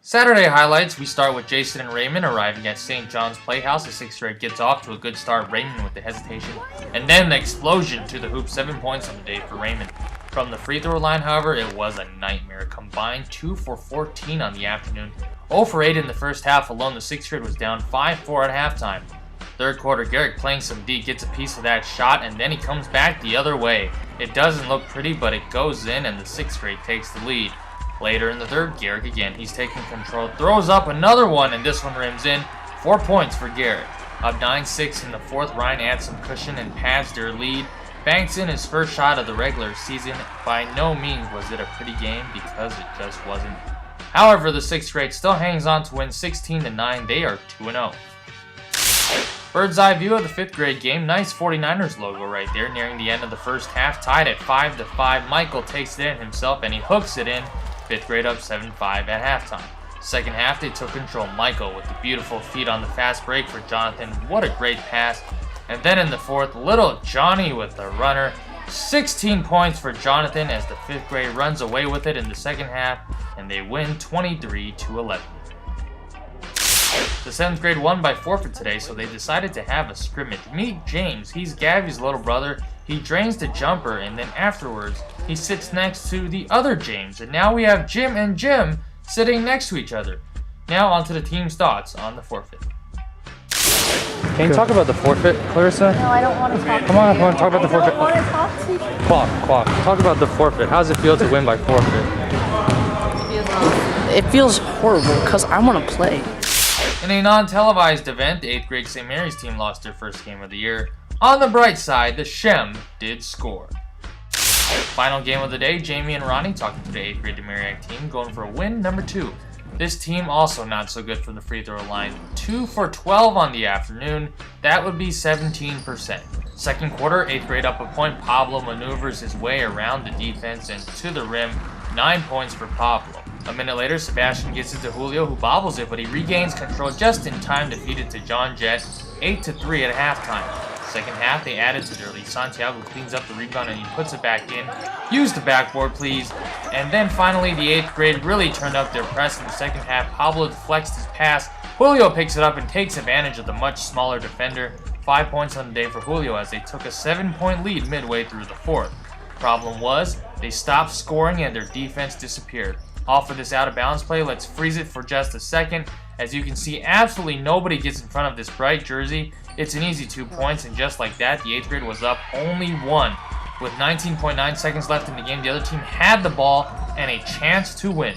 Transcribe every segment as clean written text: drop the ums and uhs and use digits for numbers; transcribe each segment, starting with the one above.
Saturday highlights, we start with Jason and Raymond arriving at St. John's Playhouse. The 6th grade gets off to a good start, Raymond with the hesitation, and then the explosion to the hoop, 7 points on the day for Raymond. From the free throw line, however, it was a nightmare. Combined 2 for 14 on the afternoon, 0 for 8 in the first half alone. The 6th grade was down 5-4 at halftime. Third quarter, Garrick playing some D gets a piece of that shot, and then he comes back the other way. It doesn't look pretty, but it goes in, and the 6th grade takes the lead. Later in the third, Garrick again, he's taking control, throws up another one, and this one rims in. 4 points for Garrick. Up 9-6 in the fourth, Ryan adds some cushion and pads their lead. Banks in his first shot of the regular season. By no means was it a pretty game, because it just wasn't. However, the 6th grade still hangs on to win 16-9. They are 2-0. Bird's eye view of the 5th grade game. Nice 49ers logo right there, nearing the end of the first half. Tied at 5-5. Michael takes it in himself, and he hooks it in. 5th grade up 7-5 at halftime. Second half, they took control. Michael with the beautiful feed on the fast break for Jonathan. What a great pass. And then in the fourth, little Johnny with the runner. 16 points for Jonathan as the 5th grade runs away with it in the second half, and they win 23-11. The 7th grade won by forfeit today, so they decided to have a scrimmage. Meet James. He's Gabby's little brother. He drains the jumper, and then afterwards, he sits next to the other James. And now we have Jim and Jim sitting next to each other. Now on to the team's thoughts on the forfeit. Can you talk about the forfeit, Clarissa? No, I don't want to talk to you. Come on, talk about the forfeit. I don't want to talk to you. Clock. Talk about the forfeit. How does it feel to win by forfeit? It feels horrible because I want to play. In a non-televised event, the 8th grade St. Mary's team lost their first game of the year. On the bright side, the Shem did score. Final game of the day, Jamie and Ronnie talking to the 8th grade Demariac team, going for a win number 2. This team also not so good from the free throw line. 2 for 12 on the afternoon. That would be 17%. Second quarter, 8th grade up a point. Pablo maneuvers his way around the defense and to the rim. 9 points for Pablo. A minute later, Sebastian gets it to Julio, who bobbles it, but he regains control just in time to feed it to John Jett. 8-3 at halftime. Second half, they added to their lead. Santiago cleans up the rebound and he puts it back in. Use the backboard, please. And then finally, the 8th grade really turned up their press in the second half. Pablo deflects his pass. Julio picks it up and takes advantage of the much smaller defender. 5 points on the day for Julio as they took a 7-point lead midway through the fourth. Problem was, they stopped scoring and their defense disappeared. Off of this out-of-bounds play, let's freeze it for just a second. As you can see, absolutely nobody gets in front of this bright jersey. It's an easy 2 points, and just like that, the 8th grade was up only 1. With 19.9 seconds left in the game, the other team had the ball and a chance to win.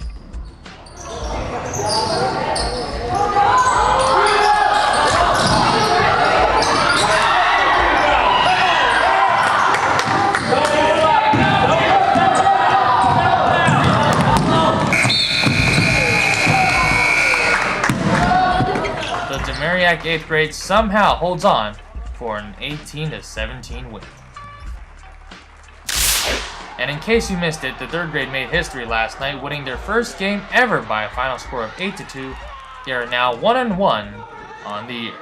The Demariac 8th grade somehow holds on for an 18-17 win. And in case you missed it, the 3rd grade made history last night, winning their first game ever by a final score of 8-2. They are now 1-1 on the year.